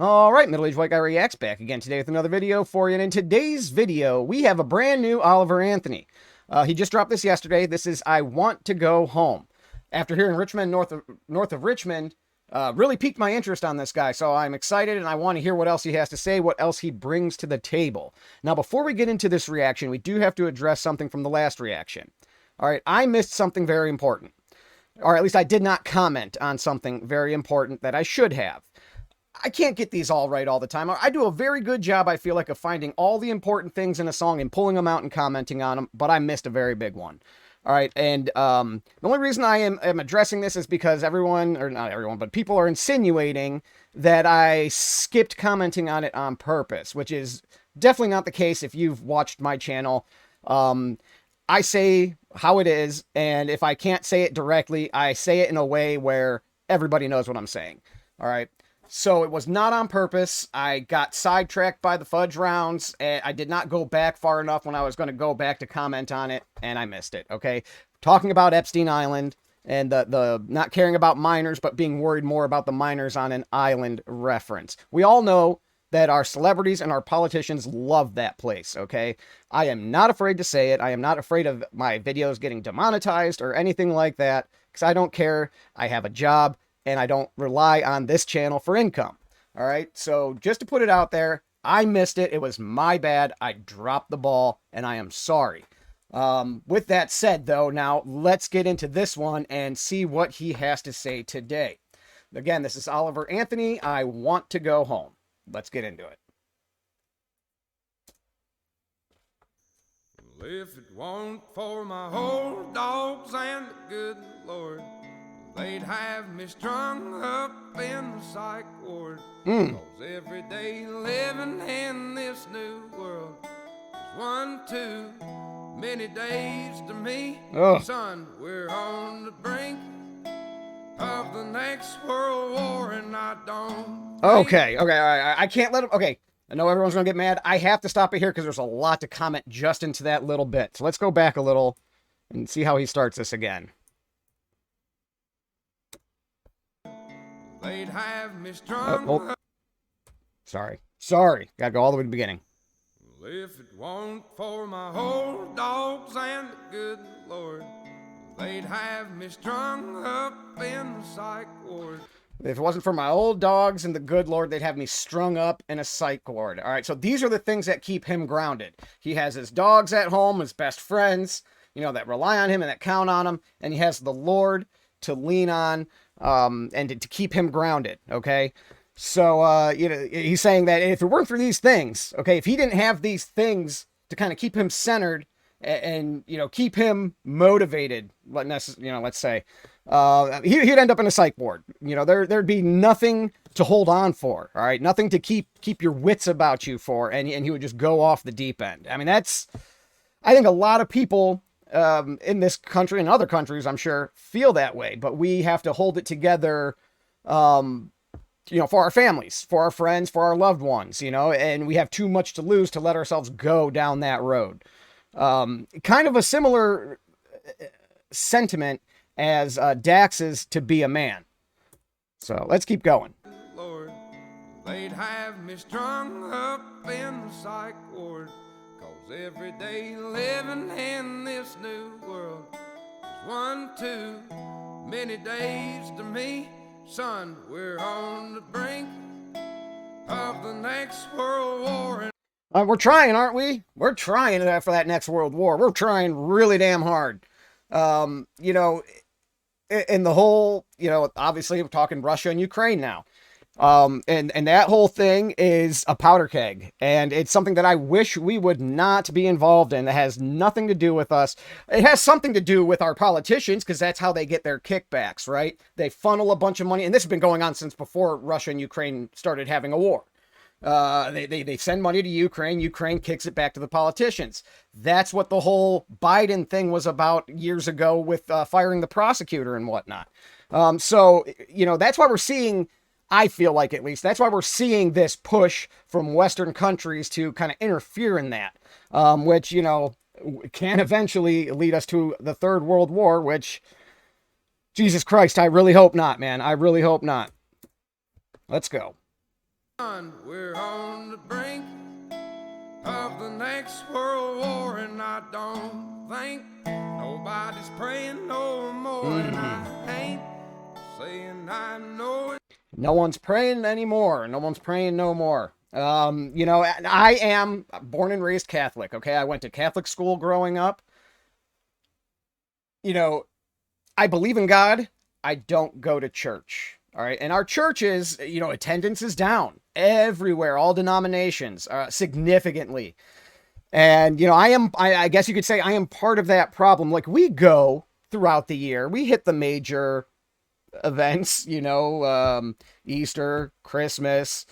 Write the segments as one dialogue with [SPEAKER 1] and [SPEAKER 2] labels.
[SPEAKER 1] All right, Middle-Aged White Guy Reacts back again today with another video for you. And in today's video, we have a brand new Oliver Anthony. He just dropped this yesterday. This is I Want to Go Home. After hearing Richmond, north of Richmond, really piqued my interest on this guy. So I'm excited and I want to hear what else he has to say, what else he brings to the table. Now, before we get into this reaction, we do have to address something from the last reaction. All right, I missed something very important. Or at least I did not comment on something very important that I should have. I can't get these all right all the time. I do a very good job, I feel like, of finding all the important things in a song and pulling them out and commenting on them, but I missed a very big one. All right, and the only reason I am addressing this is because everyone, or not everyone, but people are insinuating that I skipped commenting on it on purpose, which is definitely not the case if you've watched my channel. I say how it is, and if I can't say it directly, I say it in a way where everybody knows what I'm saying. All right. So it was not on purpose. I got sidetracked by the fudge rounds, and I did not go back far enough when I was going to go back to comment on it, and I missed it, okay? Talking about Epstein Island and the not caring about minors, but being worried more about the minors on an island reference. We all know that our celebrities and our politicians love that place, okay? I am not afraid to say it. I am not afraid of my videos getting demonetized or anything like that, because I don't care. I have a job, and I don't rely on this channel for income. All right, so just to put it out there, I missed it. It was my bad. I dropped the ball, and I am sorry. With that said, though, now let's get into this one and see what he has to say today. Again, this is Oliver Anthony. I Want to Go Home. Let's get into it.
[SPEAKER 2] Well, if it weren't for my old dogs and the good Lord, they'd have me strung up in the psych ward. 'Cause every day living in this new world is one too many days to me. Son, we're on the brink of the next world war, and I don't...
[SPEAKER 1] Okay, all right. I can't let him... Okay, I know everyone's going to get mad. I have to stop it here because there's a lot to comment just into that little bit. So let's go back a little and see how he starts this again.
[SPEAKER 2] They'd have me strung up.
[SPEAKER 1] Sorry. Gotta go all the way to the beginning.
[SPEAKER 2] Well, if it weren't for my old dogs and the good Lord, they'd have me strung up in the psych ward.
[SPEAKER 1] If it wasn't for my old dogs and the good Lord, they'd have me strung up in a psych ward. All right, so these are the things that keep him grounded. He has his dogs at home, his best friends, you know, that rely on him and that count on him, and he has the Lord to lean on and to keep him grounded, okay? So, you know, he's saying that if it weren't for these things, okay, if he didn't have these things to kind of keep him centered and you know, keep him motivated, let's say, he'd end up in a psych ward. You know, there'd be nothing to hold on for, all right? Nothing to keep your wits about you for, and he would just go off the deep end. I mean, I think a lot of people in this country and other countries, I'm sure, feel that way, but we have to hold it together, you know, for our families, for our friends, for our loved ones, you know, and we have too much to lose to let ourselves go down that road. Kind of a similar sentiment as Dax's To Be a Man. So let's keep going.
[SPEAKER 2] Lord, they'd have me strung up in the psych ward. 'Cause every day living in this new world is one too many days to me. Son, we're on the brink of the next world war.
[SPEAKER 1] We're trying, aren't we? We're trying for that next world war. We're trying really damn hard. You know, in the whole, you know, obviously we're talking Russia and Ukraine now. And that whole thing is a powder keg, and it's something that I wish we would not be involved in. That has nothing to do with us. It has something to do with our politicians, because that's how they get their kickbacks, right? They funnel a bunch of money, and this has been going on since before Russia and Ukraine started having a war. They send money to Ukraine. Ukraine kicks it back to the politicians. That's what the whole Biden thing was about years ago with firing the prosecutor and whatnot. So, you know, that's why we're seeing, I feel like at least, that's why we're seeing this push from Western countries to kind of interfere in that, which, you know, can eventually lead us to the Third World War, which, Jesus Christ, I really hope not, man. I really hope not. Let's go.
[SPEAKER 2] We're on the brink of the next world war, and I don't think nobody's praying no more. And I ain't saying I know it.
[SPEAKER 1] No one's praying anymore. No one's praying no more. You know, I am born and raised Catholic. Okay, I went to Catholic school growing up. You know, I believe in God. I don't go to church. All right. And our churches, you know, attendance is down everywhere, all denominations, significantly. And, you know, I guess you could say I am part of that problem. Like, we go throughout the year, we hit the major events, you know, Easter, Christmas,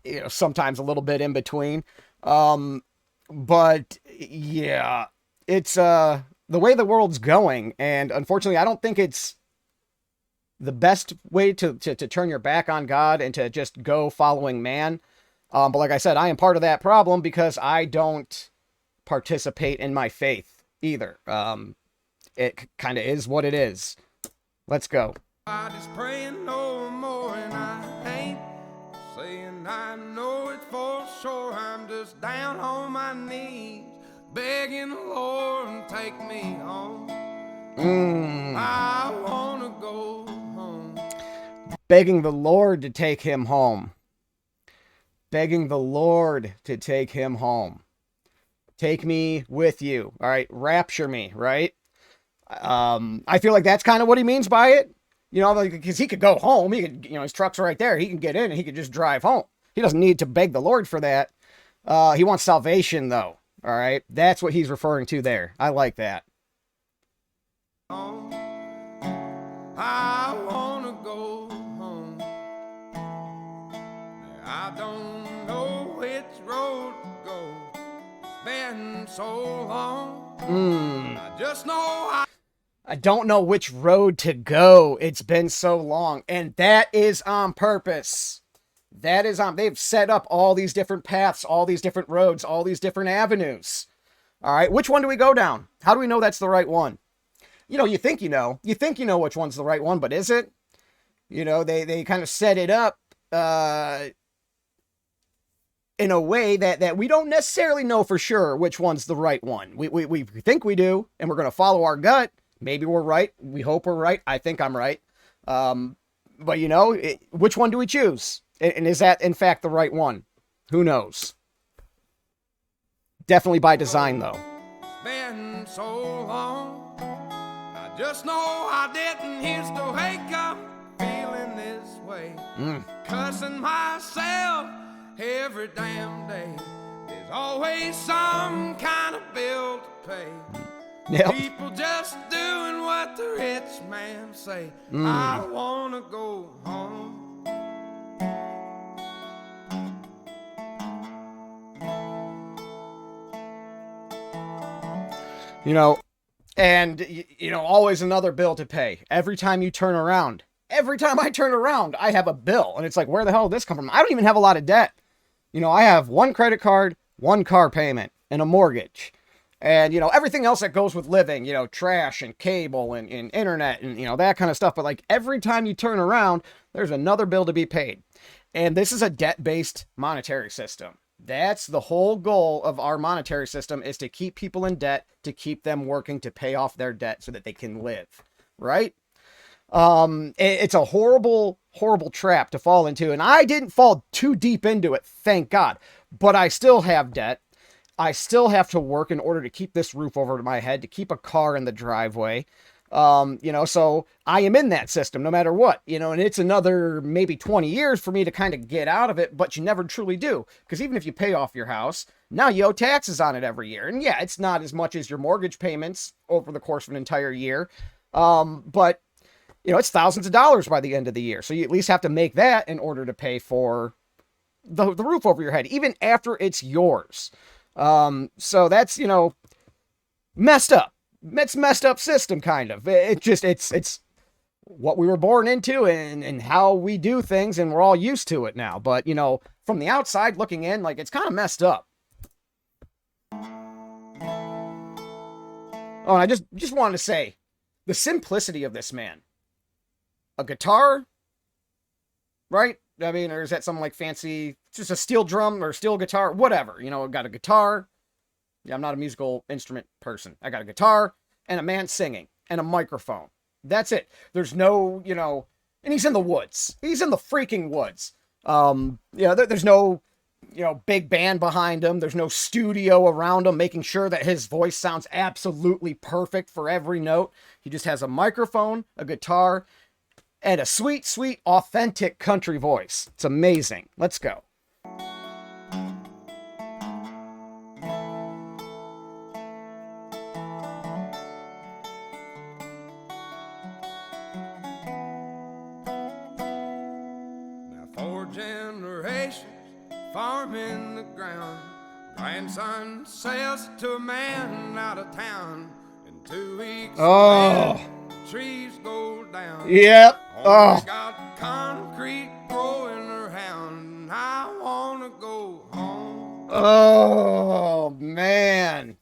[SPEAKER 1] you know, sometimes a little bit in between. But yeah, it's, the way the world's going. And unfortunately, I don't think it's the best way to turn your back on God and to just go following man. But like I said, I am part of that problem because I don't participate in my faith either. It kind of is what it is. Let's go.
[SPEAKER 2] I just praying no more, and I ain't saying I know it for sure. I'm just down on my knees, begging the Lord to take me home. I wanna go home.
[SPEAKER 1] Begging the Lord to take him home. Begging the Lord to take him home. Take me with you. All right. Rapture me. Right. I feel like that's kind of what he means by it. You know, because he could go home. He could, you know, his truck's right there. He can get in and he could just drive home. He doesn't need to beg the Lord for that. He wants salvation though. All right. That's what he's referring to there. I like that.
[SPEAKER 2] I wanna go home. I don't know which road to go. It's been so long. I just know
[SPEAKER 1] I don't know which road to go. It's been so long. And that is on purpose. That is on. They've set up all these different paths, all these different roads, all these different avenues. All right. Which one do we go down? How do we know that's the right one? You know, you think you know. You think you know which one's the right one, but is it? You know, they kind of set it up in a way that we don't necessarily know for sure which one's the right one. We think we do, and we're going to follow our gut. Maybe we're right. We hope we're right. I think I'm right. But, you know, which one do we choose? And is that, in fact, the right one? Who knows? Definitely by design, though.
[SPEAKER 2] it's been so long. I just know I didn't used to wake up feeling this way. Cussing myself every damn day. There's always some kind of bill to pay.
[SPEAKER 1] Yep.
[SPEAKER 2] People just doing what the rich man say. I wanna go home.
[SPEAKER 1] You know, and, you know, always another bill to pay. Every time you turn around, every time I turn around, I have a bill. And it's like, where the hell did this come from? I don't even have a lot of debt. You know, I have one credit card, one car payment, and a mortgage. And, you know, everything else that goes with living, you know, trash and cable and internet and, you know, that kind of stuff. But like every time you turn around, there's another bill to be paid. And this is a debt-based monetary system. That's the whole goal of our monetary system, is to keep people in debt, to keep them working to pay off their debt so that they can live, right? It's a horrible, horrible trap to fall into. And I didn't fall too deep into it, thank God. But I still have debt. I still have to work in order to keep this roof over my head, to keep a car in the driveway. You know, so I am in that system no matter what, you know, and it's another maybe 20 years for me to kind of get out of it, but you never truly do. Because even if you pay off your house, now you owe taxes on it every year. And yeah, it's not as much as your mortgage payments over the course of an entire year. But, you know, it's thousands of dollars by the end of the year. So you at least have to make that in order to pay for the roof over your head, even after it's yours. So that's, you know, messed up. It's messed up system, kind of. It's what we were born into and how we do things, and we're all used to it now. But, you know, from the outside looking in, like, it's kind of messed up. Oh, and I just wanted to say, the simplicity of this man. A guitar, right? I mean, or is that something like fancy, just a steel drum or steel guitar, whatever. You know, I've got a guitar. Yeah, I'm not a musical instrument person. I got a guitar and a man singing and a microphone. That's it. There's no, you know, and he's in the woods. He's in the freaking woods. There's no, you know, big band behind him. There's no studio around him making sure that his voice sounds absolutely perfect for every note. He just has a microphone, a guitar, and a sweet, sweet, authentic country voice. It's amazing. Let's go.
[SPEAKER 2] Now 4 generations farming the ground. Grandson sells it to a man out of town. In 2 weeks,
[SPEAKER 1] Oh,
[SPEAKER 2] the trees go down.
[SPEAKER 1] yep.
[SPEAKER 2] Only
[SPEAKER 1] Oh,
[SPEAKER 2] got concrete growing around. I wanna go home.
[SPEAKER 1] oh, man.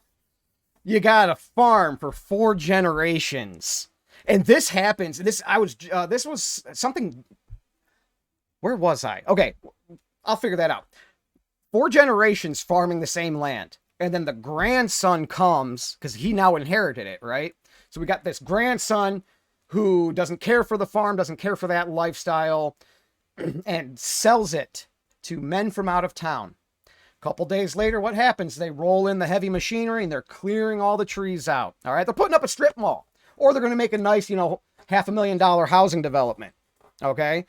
[SPEAKER 1] You got a farm for 4 generations. And this happens. This was something. Where was I? Okay, I'll figure that out. 4 generations farming the same land. And then the grandson comes, because he now inherited it, right? So we got this grandson who doesn't care for the farm, doesn't care for that lifestyle, and sells it to men from out of town. A couple days later, what happens? They roll in the heavy machinery and they're clearing all the trees out. All right, they're putting up a strip mall, or they're going to make a nice, you know, $500,000 housing development. Okay.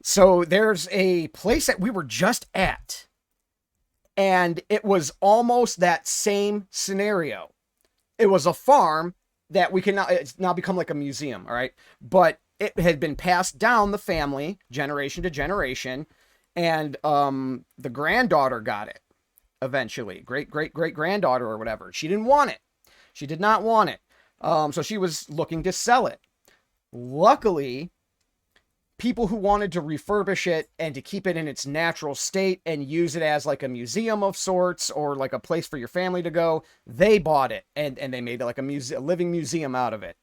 [SPEAKER 1] So there's a place that we were just at, and it was almost that same scenario. It was a farm that it's now become like a museum. All right. But it had been passed down the family generation to generation. And, the granddaughter got it eventually, great granddaughter or whatever. She didn't want it. She did not want it. So she was looking to sell it. Luckily, people who wanted to refurbish it and to keep it in its natural state and use it as like a museum of sorts or like a place for your family to go, they bought it and they made like a living museum out of it.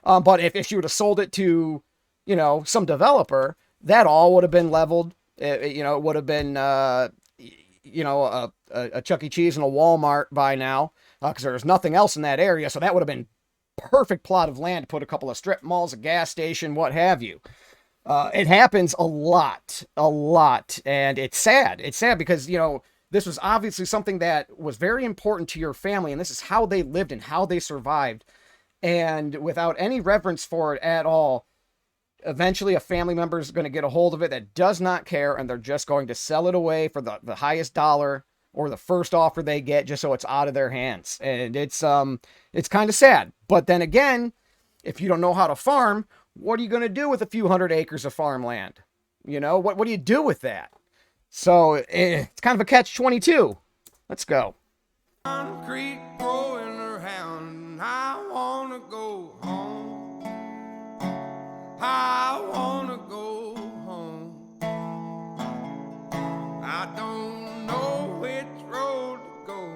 [SPEAKER 1] But if she would have sold it to, you know, some developer, that all would have been leveled. It would have been, a Chuck E. Cheese and a Walmart by now, because there was nothing else in that area. So that would have been perfect plot of land to put a couple of strip malls, a gas station, what have you. It happens a lot, and it's sad. It's sad because, you know, this was obviously something that was very important to your family, and this is how they lived and how they survived. And without any reverence for it at all, eventually a family member is going to get a hold of it that does not care, and they're just going to sell it away for the highest dollar or the first offer they get, just so it's out of their hands. And it's kind of sad. But then again, if you don't know how to farm, what are you going to do with a few hundred acres of farmland? You know, what do you do with that? So it's kind of a catch-22. Let's go.
[SPEAKER 2] Concrete growing around. I wanna go home. I wanna go home. I don't know which road to go.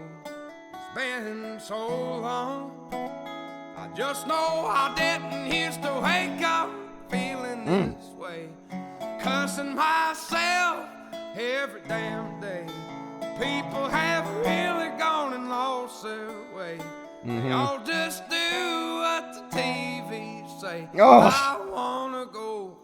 [SPEAKER 2] It's been so long. I just know I didn't used to wake up feeling this way. Cussing myself every damn day. People have really gone and lost their way. They all just do what the TV say.
[SPEAKER 1] Oh.
[SPEAKER 2] I wanna go.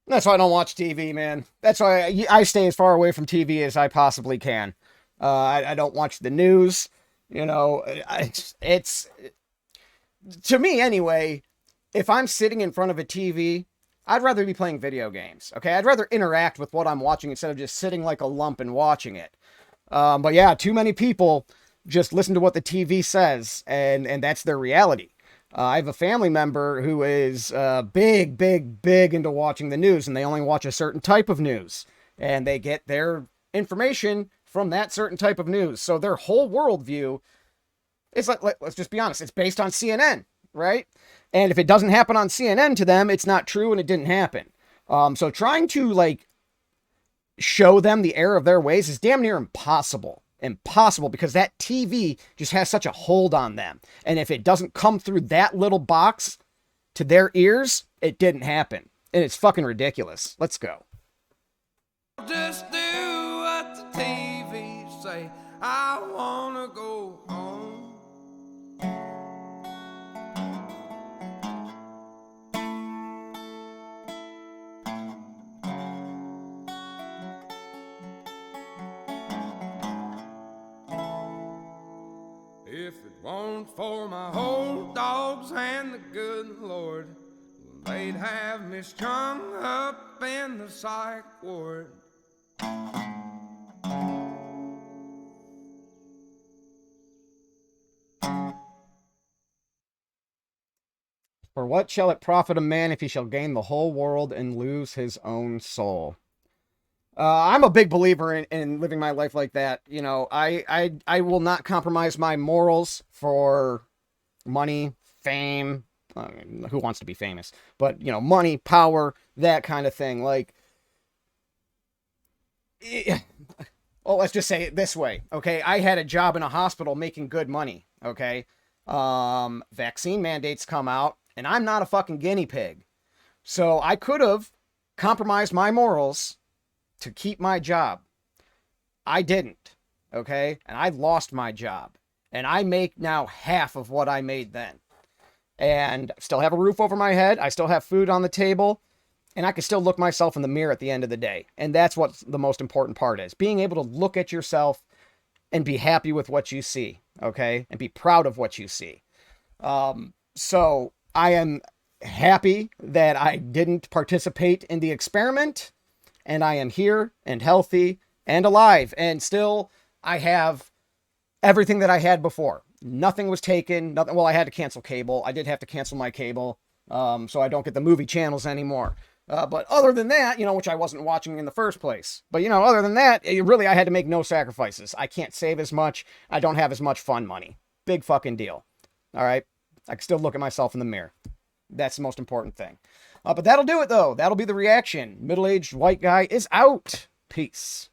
[SPEAKER 1] That's why I don't watch TV, man. That's why I stay as far away from TV as I possibly can. I don't watch the news. You know, it's to me anyway, if I'm sitting in front of a TV, I'd rather be playing video games. Okay, I'd rather interact with what I'm watching instead of just sitting like a lump and watching it. But yeah, too many people just listen to what the TV says, and that's their reality. I have a family member who is big into watching the news, and they only watch a certain type of news, and they get their information from that certain type of news. So their whole worldview is like, let's just be honest, it's based on CNN, right? And if it doesn't happen on CNN to them, it's not true and it didn't happen. So trying to like show them the error of their ways is damn near impossible. Impossible, because that TV just has such a hold on them. And if it doesn't come through that little box to their ears, it didn't happen. And it's fucking ridiculous. Let's go.
[SPEAKER 2] Just do what the TV say. I wanna go home. If it weren't for my old dogs and the good Lord, they'd have me strung up in the psych ward.
[SPEAKER 1] For what shall it profit a man if he shall gain the whole world and lose his own soul? I'm a big believer in living my life like that. You know, I will not compromise my morals for money, fame. I mean, who wants to be famous? But, you know, money, power, that kind of thing. Like, well, let's just say it this way, okay? I had a job in a hospital making good money, okay? Vaccine mandates come out, and I'm not a fucking guinea pig. So I could have compromised my morals to keep my job. I didn't, okay? And I lost my job. And I make now half of what I made then. And still have a roof over my head. I still have food on the table. And I can still look myself in the mirror at the end of the day. And that's what the most important part is. Being able to look at yourself and be happy with what you see, okay? And be proud of what you see. So I am happy that I didn't participate in the experiment. And I am here and healthy and alive. And still, I have everything that I had before. Nothing was taken. Nothing. Well, I had to cancel cable. I did have to cancel my cable. So I don't get the movie channels anymore. But other than that, you know, which I wasn't watching in the first place. But, you know, other than that, really, I had to make no sacrifices. I can't save as much. I don't have as much fun money. Big fucking deal. All right. I can still look at myself in the mirror. That's the most important thing. But that'll do it, though. That'll be the reaction. Middle-aged white guy is out. Peace.